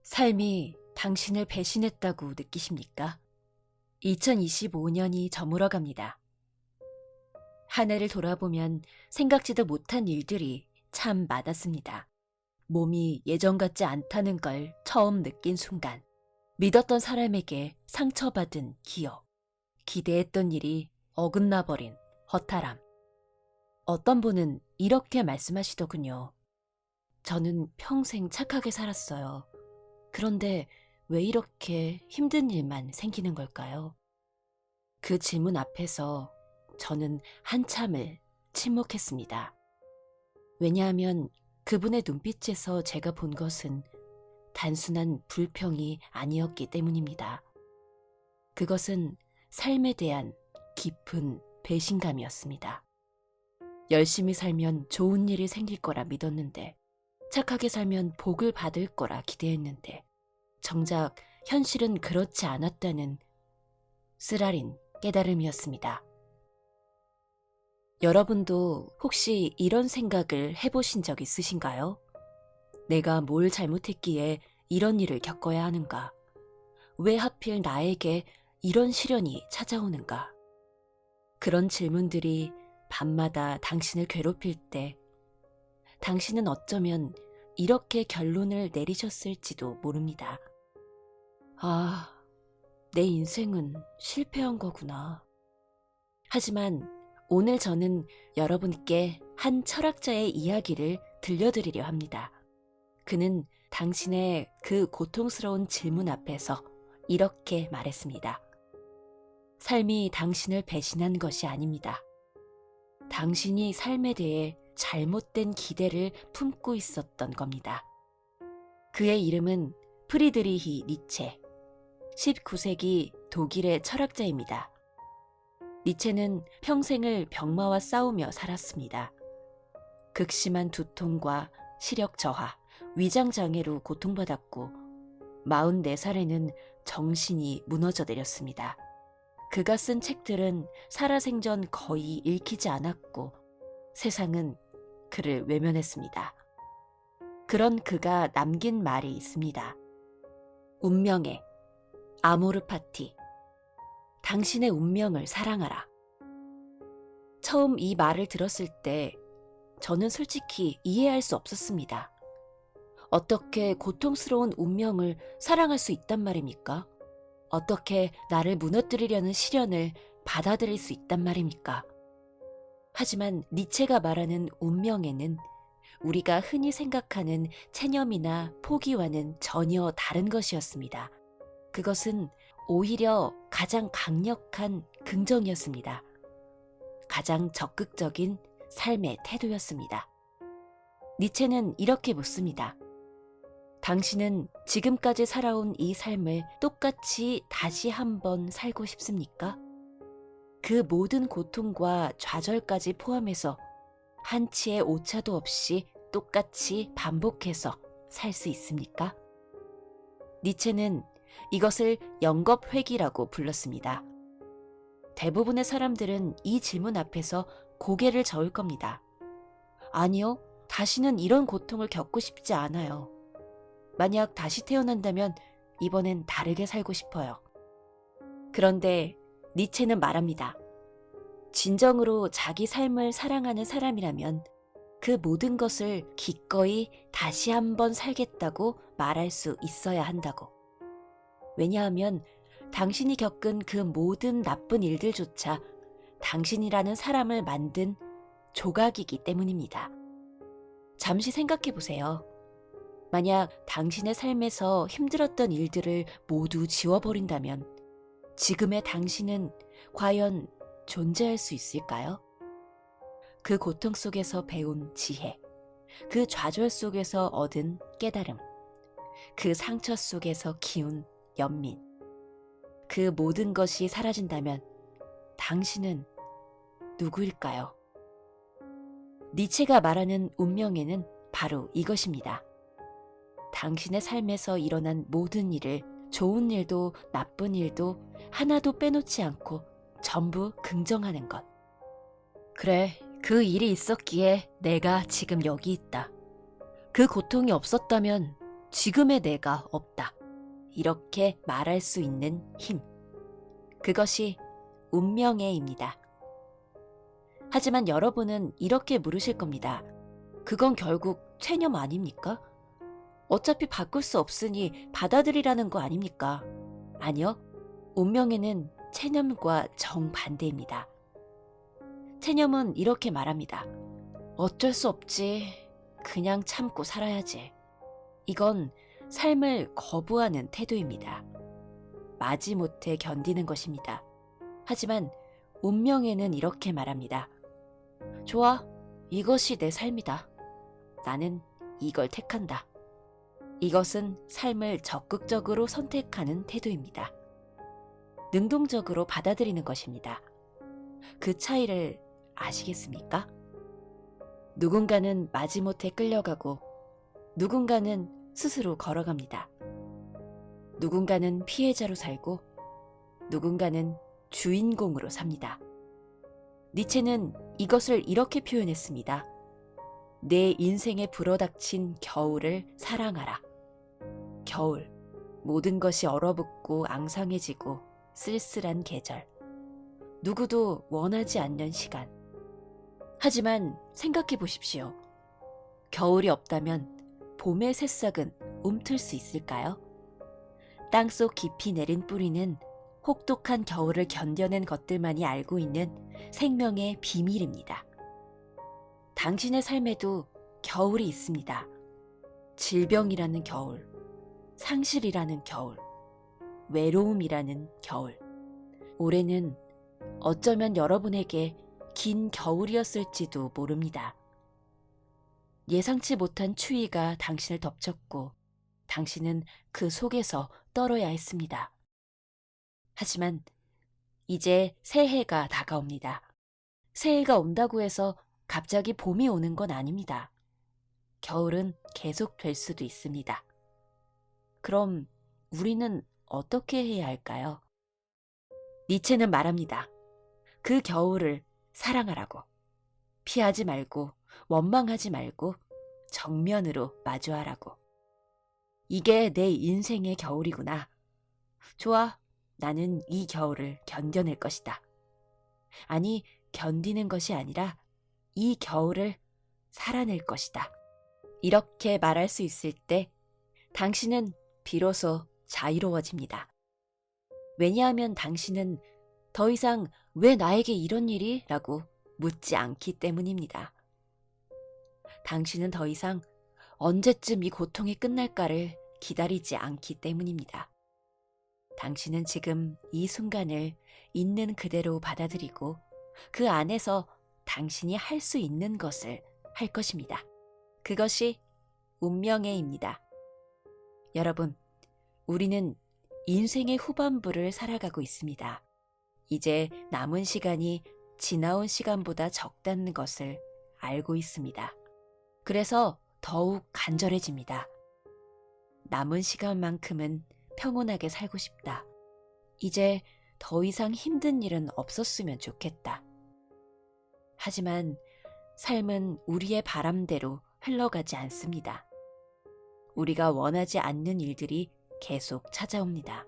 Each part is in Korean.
삶이 당신을 배신했다고 느끼십니까? 2025년이 저물어갑니다. 한 해를 돌아보면 생각지도 못한 일들이 참 많았습니다. 몸이 예전 같지 않다는 걸 처음 느낀 순간, 믿었던 사람에게 상처받은 기억, 기대했던 일이 어긋나버린 허탈함. 어떤 분은 이렇게 말씀하시더군요. 저는 평생 착하게 살았어요. 그런데 왜 이렇게 힘든 일만 생기는 걸까요? 그 질문 앞에서 저는 한참을 침묵했습니다. 왜냐하면 그분의 눈빛에서 제가 본 것은 단순한 불평이 아니었기 때문입니다. 그것은 삶에 대한 깊은 배신감이었습니다. 열심히 살면 좋은 일이 생길 거라 믿었는데, 착하게 살면 복을 받을 거라 기대했는데, 정작 현실은 그렇지 않았다는 쓰라린 깨달음이었습니다. 여러분도 혹시 이런 생각을 해보신 적 있으신가요? 내가 뭘 잘못했기에 이런 일을 겪어야 하는가? 왜 하필 나에게 이런 시련이 찾아오는가? 그런 질문들이 밤마다 당신을 괴롭힐 때, 당신은 어쩌면 이렇게 결론을 내리셨을지도 모릅니다. 아, 내 인생은 실패한 거구나. 하지만 오늘 저는 여러분께 한 철학자의 이야기를 들려드리려 합니다. 그는 당신의 그 고통스러운 질문 앞에서 이렇게 말했습니다. 삶이 당신을 배신한 것이 아닙니다. 당신이 삶에 대해 잘못된 기대를 품고 있었던 겁니다. 그의 이름은 프리드리히 니체, 19세기 독일의 철학자입니다. 니체는 평생을 병마와 싸우며 살았습니다. 극심한 두통과 시력 저하, 위장 장애로 고통받았고 44살에는 정신이 무너져 내렸습니다. 그가 쓴 책들은 살아생전 거의 읽히지 않았고 세상은 그를 외면했습니다. 그런 그가 남긴 말이 있습니다. 운명의 아모르 파티. 당신의 운명을 사랑하라. 처음 이 말을 들었을 때 저는 솔직히 이해할 수 없었습니다. 어떻게 고통스러운 운명을 사랑할 수 있단 말입니까? 어떻게 나를 무너뜨리려는 시련을 받아들일 수 있단 말입니까? 하지만 니체가 말하는 운명에는 우리가 흔히 생각하는 체념이나 포기와는 전혀 다른 것이었습니다. 그것은 오히려 가장 강력한 긍정이었습니다. 가장 적극적인 삶의 태도였습니다. 니체는 이렇게 묻습니다. 당신은 지금까지 살아온 이 삶을 똑같이 다시 한번 살고 싶습니까? 그 모든 고통과 좌절까지 포함해서 한치의 오차도 없이 똑같이 반복해서 살 수 있습니까? 니체는 이것을 영겁회귀라고 불렀습니다. 대부분의 사람들은 이 질문 앞에서 고개를 저을 겁니다. 아니요, 다시는 이런 고통을 겪고 싶지 않아요. 만약 다시 태어난다면 이번엔 다르게 살고 싶어요. 그런데 니체는 말합니다. 진정으로 자기 삶을 사랑하는 사람이라면 그 모든 것을 기꺼이 다시 한번 살겠다고 말할 수 있어야 한다고. 왜냐하면 당신이 겪은 그 모든 나쁜 일들조차 당신이라는 사람을 만든 조각이기 때문입니다. 잠시 생각해 보세요. 만약 당신의 삶에서 힘들었던 일들을 모두 지워버린다면 지금의 당신은 과연 존재할 수 있을까요? 그 고통 속에서 배운 지혜, 그 좌절 속에서 얻은 깨달음, 그 상처 속에서 키운 연민, 그 모든 것이 사라진다면 당신은 누구일까요? 니체가 말하는 운명에는 바로 이것입니다. 당신의 삶에서 일어난 모든 일을, 좋은 일도 나쁜 일도 하나도 빼놓지 않고 전부 긍정하는 것. 그래, 그 일이 있었기에 내가 지금 여기 있다. 그 고통이 없었다면 지금의 내가 없다. 이렇게 말할 수 있는 힘. 그것이 운명애입니다. 하지만 여러분은 이렇게 물으실 겁니다. 그건 결국 체념 아닙니까? 어차피 바꿀 수 없으니 받아들이라는 거 아닙니까? 아니요. 운명에는 체념과 정반대입니다. 체념은 이렇게 말합니다. 어쩔 수 없지. 그냥 참고 살아야지. 이건 삶을 거부하는 태도입니다. 마지못해 견디는 것입니다. 하지만 운명에는 이렇게 말합니다. 좋아. 이것이 내 삶이다. 나는 이걸 택한다. 이것은 삶을 적극적으로 선택하는 태도입니다. 능동적으로 받아들이는 것입니다. 그 차이를 아시겠습니까? 누군가는 마지못해 끌려가고 누군가는 스스로 걸어갑니다. 누군가는 피해자로 살고 누군가는 주인공으로 삽니다. 니체는 이것을 이렇게 표현했습니다. 내 인생에 불어닥친 겨울을 사랑하라. 겨울, 모든 것이 얼어붙고 앙상해지고 쓸쓸한 계절. 누구도 원하지 않는 시간. 하지만 생각해 보십시오. 겨울이 없다면 봄의 새싹은 움틀 수 있을까요? 땅속 깊이 내린 뿌리는 혹독한 겨울을 견뎌낸 것들만이 알고 있는 생명의 비밀입니다. 당신의 삶에도 겨울이 있습니다. 질병이라는 겨울, 상실이라는 겨울, 외로움이라는 겨울. 올해는 어쩌면 여러분에게 긴 겨울이었을지도 모릅니다. 예상치 못한 추위가 당신을 덮쳤고 당신은 그 속에서 떨어야 했습니다. 하지만 이제 새해가 다가옵니다. 새해가 온다고 해서 갑자기 봄이 오는 건 아닙니다. 겨울은 계속될 수도 있습니다. 그럼 우리는 어떻게 해야 할까요? 니체는 말합니다. 그 겨울을 사랑하라고. 피하지 말고 원망하지 말고 정면으로 마주하라고. 이게 내 인생의 겨울이구나. 좋아, 나는 이 겨울을 견뎌낼 것이다. 아니, 견디는 것이 아니라 이 겨울을 살아낼 것이다. 이렇게 말할 수 있을 때 당신은 비로소 자유로워집니다. 왜냐하면 당신은 더 이상 왜 나에게 이런 일이? 라고 묻지 않기 때문입니다. 당신은 더 이상 언제쯤 이 고통이 끝날까를 기다리지 않기 때문입니다. 당신은 지금 이 순간을 있는 그대로 받아들이고 그 안에서 당신이 할 수 있는 것을 할 것입니다. 그것이 운명애입니다. 여러분, 우리는 인생의 후반부를 살아가고 있습니다. 이제 남은 시간이 지나온 시간보다 적다는 것을 알고 있습니다. 그래서 더욱 간절해집니다. 남은 시간만큼은 평온하게 살고 싶다. 이제 더 이상 힘든 일은 없었으면 좋겠다. 하지만 삶은 우리의 바람대로 흘러가지 않습니다. 우리가 원하지 않는 일들이 계속 찾아옵니다.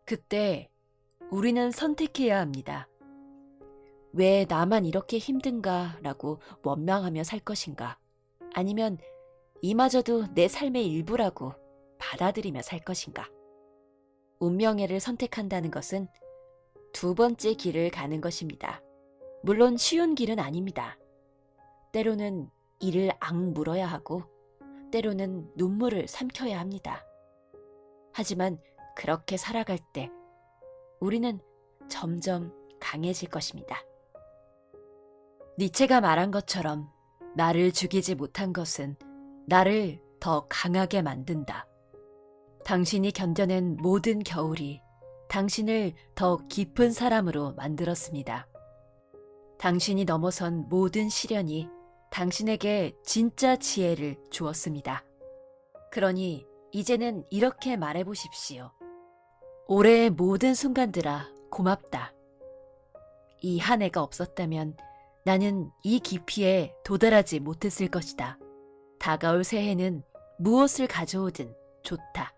그때 우리는 선택해야 합니다. 왜 나만 이렇게 힘든가 라고 원망하며 살 것인가? 아니면 이마저도 내 삶의 일부라고 받아들이며 살 것인가? 운명애를 선택한다는 것은 두 번째 길을 가는 것입니다. 물론 쉬운 길은 아닙니다. 때로는 이를 악물어야 하고 때로는 눈물을 삼켜야 합니다. 하지만 그렇게 살아갈 때 우리는 점점 강해질 것입니다. 니체가 말한 것처럼 나를 죽이지 못한 것은 나를 더 강하게 만든다. 당신이 견뎌낸 모든 겨울이 당신을 더 깊은 사람으로 만들었습니다. 당신이 넘어선 모든 시련이 당신에게 진짜 지혜를 주었습니다. 그러니 이제는 이렇게 말해보십시오. 올해의 모든 순간들아 고맙다. 이 한 해가 없었다면 나는 이 깊이에 도달하지 못했을 것이다. 다가올 새해는 무엇을 가져오든 좋다.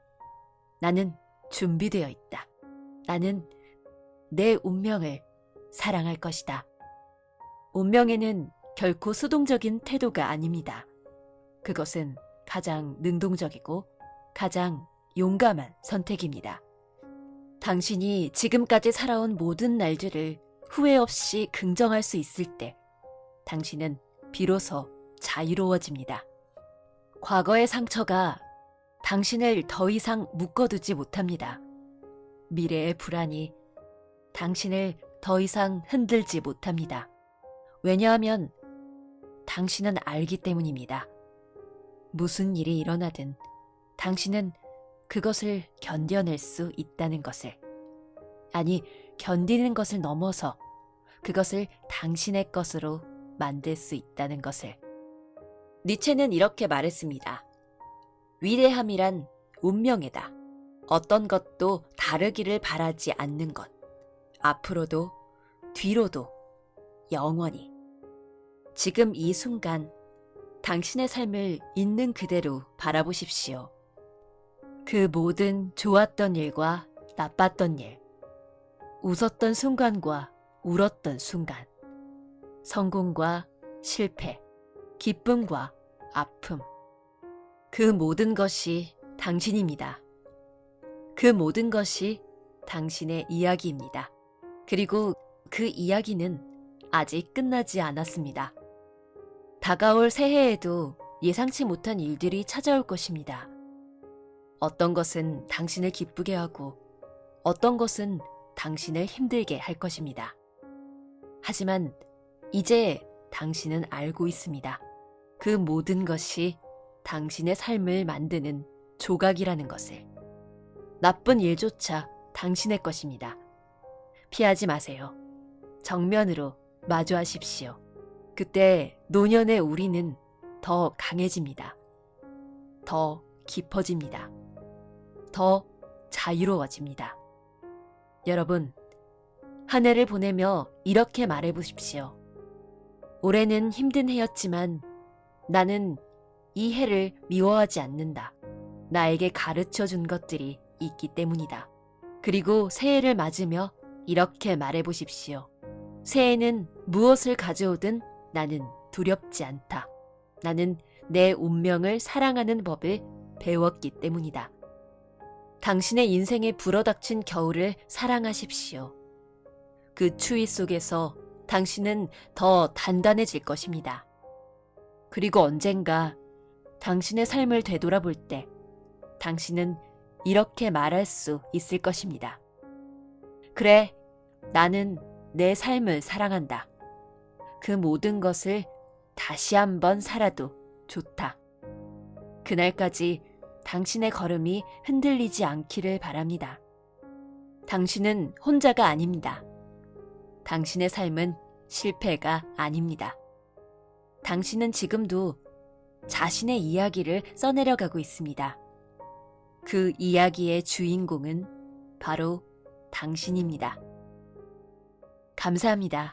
나는 준비되어 있다. 나는 내 운명을 사랑할 것이다. 운명에는 결코 수동적인 태도가 아닙니다. 그것은 가장 능동적이고 가장 용감한 선택입니다. 당신이 지금까지 살아온 모든 날들을 후회 없이 긍정할 수 있을 때 당신은 비로소 자유로워집니다. 과거의 상처가 당신을 더 이상 묶어두지 못합니다. 미래의 불안이 당신을 더 이상 흔들지 못합니다. 왜냐하면 당신은 알기 때문입니다. 무슨 일이 일어나든 당신은 그것을 견뎌낼 수 있다는 것을, 아니 견디는 것을 넘어서 그것을 당신의 것으로 만들 수 있다는 것을. 니체는 이렇게 말했습니다. 위대함이란 운명이다. 어떤 것도 다르기를 바라지 않는 것. 앞으로도 뒤로도 영원히. 지금 이 순간 당신의 삶을 있는 그대로 바라보십시오. 그 모든 좋았던 일과 나빴던 일, 웃었던 순간과 울었던 순간, 성공과 실패, 기쁨과 아픔, 그 모든 것이 당신입니다. 그 모든 것이 당신의 이야기입니다. 그리고 그 이야기는 아직 끝나지 않았습니다. 다가올 새해에도 예상치 못한 일들이 찾아올 것입니다. 어떤 것은 당신을 기쁘게 하고 어떤 것은 당신을 힘들게 할 것입니다. 하지만 이제 당신은 알고 있습니다. 그 모든 것이 당신의 삶을 만드는 조각이라는 것을. 나쁜 일조차 당신의 것입니다. 피하지 마세요. 정면으로 마주하십시오. 그때 노년의 우리는 더 강해집니다. 더 깊어집니다. 더 자유로워집니다. 여러분, 한 해를 보내며 이렇게 말해보십시오. 올해는 힘든 해였지만 나는 이 해를 미워하지 않는다. 나에게 가르쳐 준 것들이 있기 때문이다. 그리고 새해를 맞으며 이렇게 말해보십시오. 새해는 무엇을 가져오든 나는 두렵지 않다. 나는 내 운명을 사랑하는 법을 배웠기 때문이다. 당신의 인생에 불어닥친 겨울을 사랑하십시오. 그 추위 속에서 당신은 더 단단해질 것입니다. 그리고 언젠가 당신의 삶을 되돌아볼 때 당신은 이렇게 말할 수 있을 것입니다. 그래, 나는 내 삶을 사랑한다. 그 모든 것을 다시 한번 살아도 좋다. 그날까지 당신의 걸음이 흔들리지 않기를 바랍니다. 당신은 혼자가 아닙니다. 당신의 삶은 실패가 아닙니다. 당신은 지금도 자신의 이야기를 써내려가고 있습니다. 그 이야기의 주인공은 바로 당신입니다. 감사합니다.